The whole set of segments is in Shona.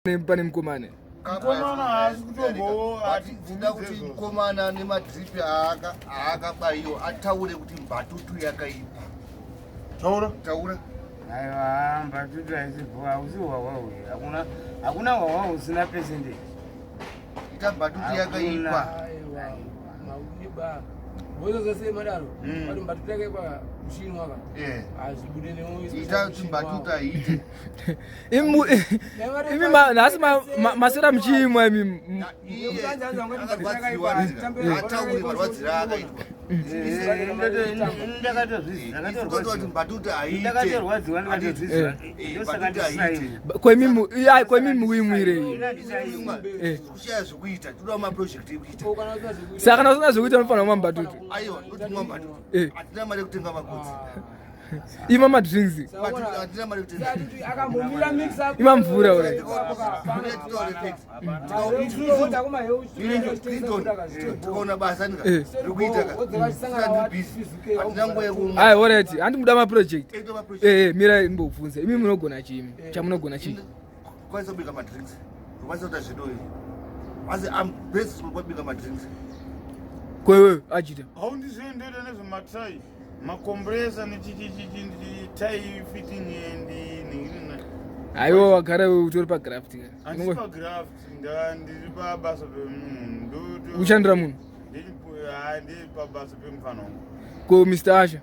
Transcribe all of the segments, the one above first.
Pane mkomane. Mkomana haasi kutombo tida kuti mkomana nemadripi aakabaiwa ataure kuti mbatutu yakaipa. Taura. Aiwa, mbatutu haisipo, hausi wawa uyu. Hakuna wawa usina percentage. Ita mbatutu yakaipa. Aiwa, mauliba. Bozo zase madaro. Wali mbatutu yakaipa mshini waka. Azibude ne moyo. Ita kuti mbatutu aite. Imi nasi masira mchimwa imi. Ataure marwadzira akaitwa. Saka nasona zvokuita unofana kumwa mbatutu. Aiwa, ndotimwa mbatutu. Hatina mari yekutenga magodzi. Ima madrinks. Hatina mari yekutenga. Akambomira mix up. Ima mvura ule. Tikaona basa nika rikuita ka. Ai, alright. Handi muda ma project. Mira imbobvunza. Imi munogona chimi. Chamunogona chimi. Kwanza kubika madrinks. Kwanza utazvidoi. Asi am best kubika madrinks. Kwewe achita. Haundizoendera nezvematai. Makompresa nechitai fitting and Aiwa wagara utori pa graft. Andiri pa graft, ndiri pa basa pemunhu. Uchandira munhu. Ndiri pa basa pemufana wangu. Ko Mr. Asha.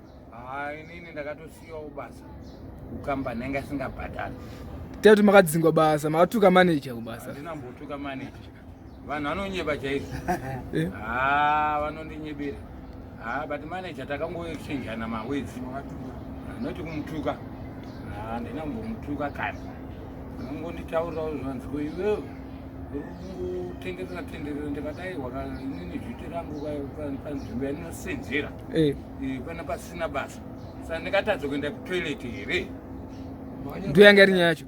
Inini ndakatosiya ubasa. Ukambani yanga singabhadali. Tati makadzingwa basa, makatuka manager kubasa. Ndinambotuka manager. Vanhu vanonyeba chaizvo. Vanondinyebera. But manager takangoexchangeana mawedzi. Noti kumutuka. Ndinambomutuka kare. Ngonditaurirawo zvanzi ko iwewe. Tenderera ndikadai inini zviti rangu panzvimbo yaninosenzera. Pana pasina basa. Saka ndikatadza kuenda kutoilet here. Ndo yanga iri nyaya yacho.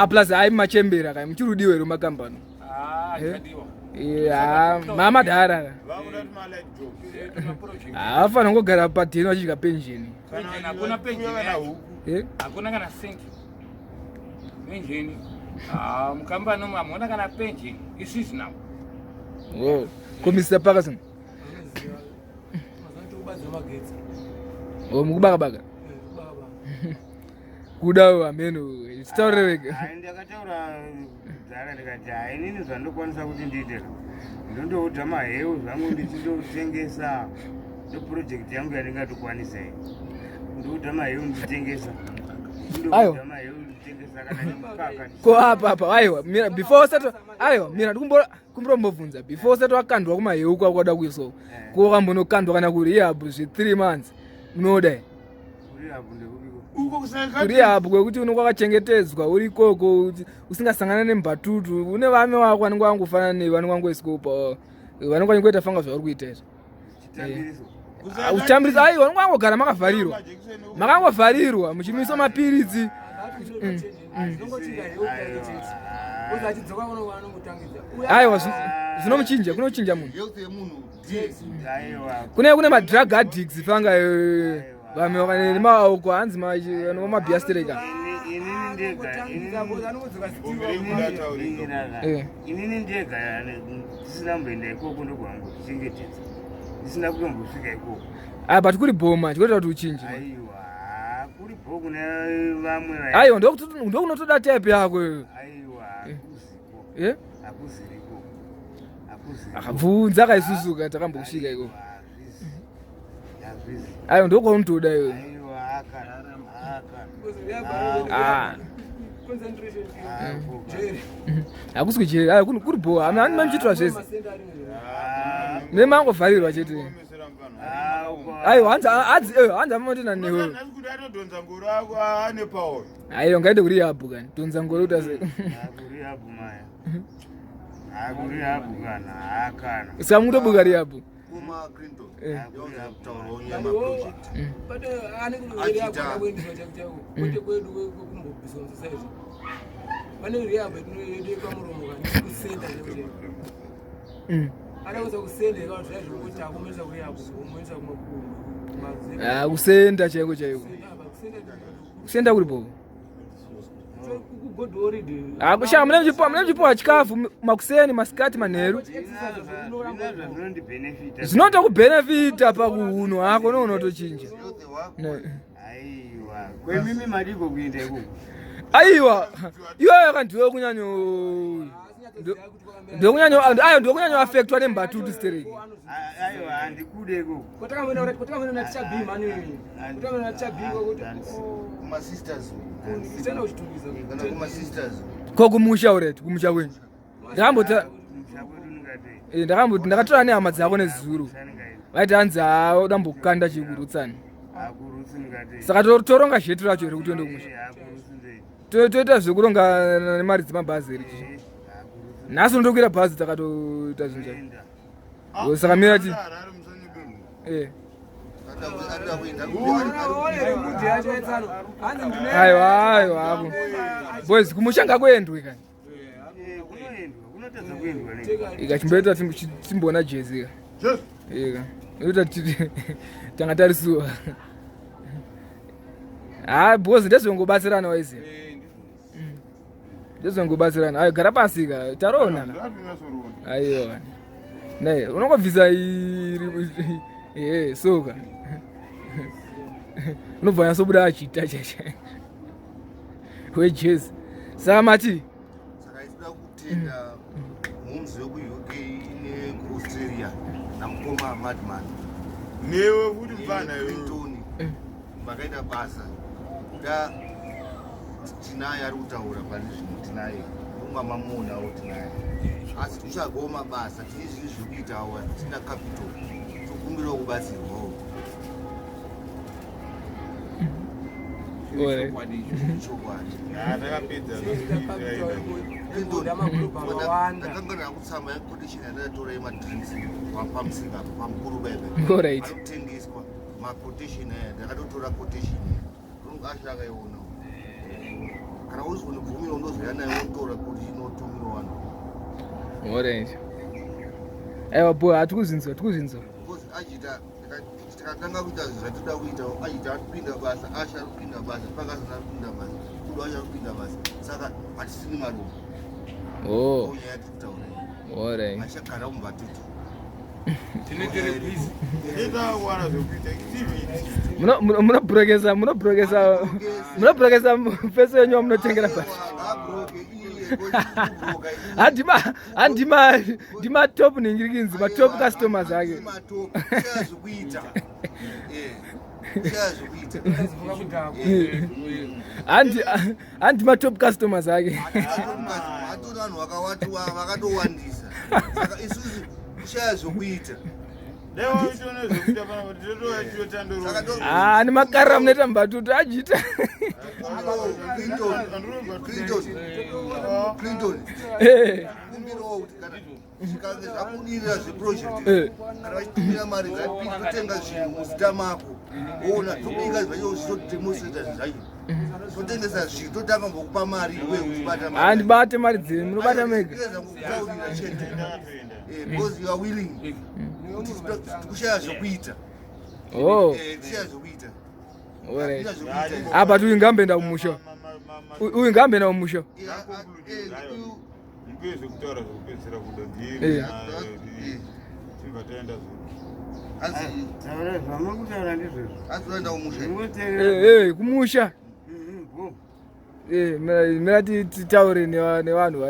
Plus hai machembera kai muchirudiwe ro makambani. Chadiwa. Mama dhara. Vakuda kuti mali job. Afana ngogara padhini vachidya pension. Hakuna pension kana huku. Hakuna kana senti. Pension. Mukambani hamuna kana pension. Isisi nawo. Ko Mr. Pakasana. Mukubaka. Kudawo ameno. Story. Ndakataura dzara ndikati inini zvandokwanisa kuti ndiite ndondoudza maheu zvangu ndichindotengesa ndoprojekti yangu yandingatokwanisa iyi ndoudza maheu nditengesa ndoudza maheu nditengesa kana ndimukaka ko apa aiwa mira before sato aiwa mira ndikumbobvunza before sato akandwa kumaheu kwakwada kuiso ko kambonokandwa kana kuri rehab zve 3 months unoda uri apo kwekuti unokwakachengetedzwa uri ikoko usingasangana nembatutu une vame wako vanenge vangofanana newe vanenge vangoisikopa vanenge vangoita fanga zvauri kuita izvo uchitambirisa aiwa vanenge vangogara makavharirwa muchimisa mapiritsi aiwa zvinomuchinja kunochinja munhu kune madrug addicts fanga vamwe vakane maoko hanzi mabhiastereka inini ndega ndisina mboenda ikoko ndokwangu kuchengetedza ndisina kutombosvika ikoko but kuri bhoma chikoita kuti uchinji aiwa kuri bho kune vamwe aiwa ndokunotoda type yako aiwa akuziriko akabvunza akaisusuka takambosvika ikoko aiwa ndokwaunotoda iwe hakusi kujeri aiwa kuri bho hani mamuchitwa zvese nemangovharirwa chete aiwa hanzi amotena newe aiwa ngaende kurihabhu kani donza ngoro utase saka mutobuka rihabhu kusenda chaiko chaiko kusenda kuri bhoko akushanga mune mchipuwa chikafu makuseni masikati manheru zvinotokubenefita pakuuno hako nounotochinja kwemimi madiko kuita ikoko aiwa iwayo kandiwe kunyanyo ndokunyanya afektwa nembatutu stereki aiwa handikude ikoko ko kumusha ureti kumusha kwenyu ndakamboti ndakatora nehama dzako nezuro vaiti hanzi hao dambokanda chikurutsani saka toronga zvetu racho here kuti ende kumusha toita zvekuronga nemari dzemabhazi here chichi nhasi unotokwira bhazi takatoita zvinhu saka mirati aiwa apo boys kumushanga kuendwe kani ikachimboita timboona jezi ika inoita tanga tarisuwa boys ndezvengobatsirana waiziva ndezvengobatsirana ayo gara pasika taroona aiwa nai unongobvisa soka unobva nyasobuda achita chacha wejezi saka mati saka isida kutenda mumzi wekuuk nekuaustralia namukoma madman newe kuti mfana Clinton makaita basa da tinaye ari kutaura pane zvino tinaye umamamuonawo tinaye asi tichagawo mabasa tine zvinhu zvekuitawo tina capital tokumbirawo kubatsirwawo ndakanga ndakutsama yakodishini yandatatora yemadrinks pamusika pamukuru bebe anotengeswa makoteshini aya ndakatotora koteshini ashaka iona kana uzonibvumira undozoya naye wotora kuti inotumira vanhu orange aiwa boy hatikuzinzwa because achita tikatanga kuita zvatoda kuita achita arikupinda basa asha arikupinda basa pakasana arikupinda basa kudo asha arikupinda basa saka hatisini marumbu nyaya tikutaura orange achagara mumbatutu munobhurokesa peso yenyu wamunotengera basa handima top ningirikinzi matop customers ake handima top customers ake hatuna vanhu vakatowandisa saka isusu kushaya zvokuita nemakarira munoita mubatutu ajita Clinton kumbirowo kuti kana zvikange zvabudirira zveproject kana vachitumira mari totenga zvinhu muzita mako ona tobika zvacho zvizodemonstrata zvacho totengesa zvinhu totanga ngokupa mari iwe uchibata handibate mari dzenu munobata mega kutaurira chete because you are willing kuti kushaya zvokuita kushaya zvokuita but uyu ngambenda kumusha kutaura zvokupedzisira kudodii chibva taenda zvamukutaura ndizvozvo atoenda kumusha kumusha mira titaure nevanhu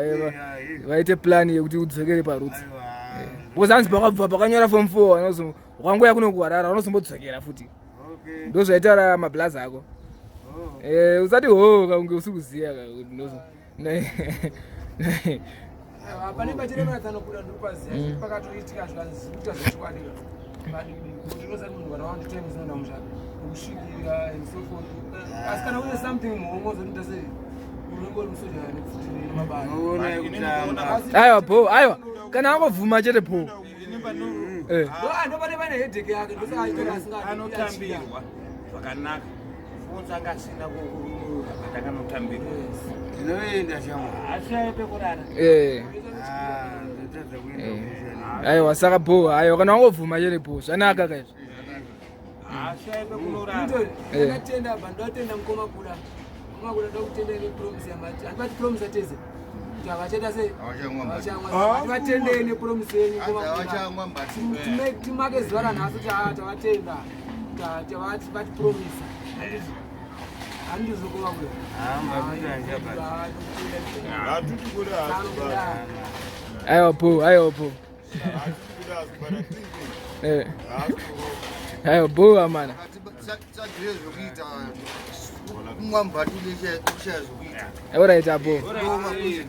vaite plani yekuti udzokere parutsi because hanzi pakabva pakanyora form 4 ukangoya kuno kuharara unozombodzokeera futi ndozvaitaura mablazi ako usati kaunge usi kuziya pane pachiremeradzano kuda ndikupaziya pakatoitika zvanzikuita zvechikwadi ndinozati munhu kana wanditengesinoda musha kusvikira and so forth asi kana une something mhongo zoita sei unenge uri musoja nekufutiri nemabasa aiwa kana angovhuma chete po ndopane pane hedheki yake ndosaanotambirwa zvakanaka fonza anga asina atakanotambiwa ndinoenda shamwa ashaye pekurara ndotadza kuenda kumusha aiwa saka po aiwa kana wangovhuma chete po zvanaka kaizvo ashaye pekunorara ndatenda bva ndatenda mukoma kuda Mwakuda ndokutendeni promise yamati. Andibati promise teze. Kuti avachenda sei? Avachamwa Vatendeni promise yenyu avachamwa mbati timake zuva ranhasi kuti tavatenda vati promise handizokova kuda hatuti kuri hasi aiwa bo hatuti kuri hasi bara tingi aiwa bo amana sagire zvokuita kumwa mbati ushaya zvokuita alright abo Ndomakuti-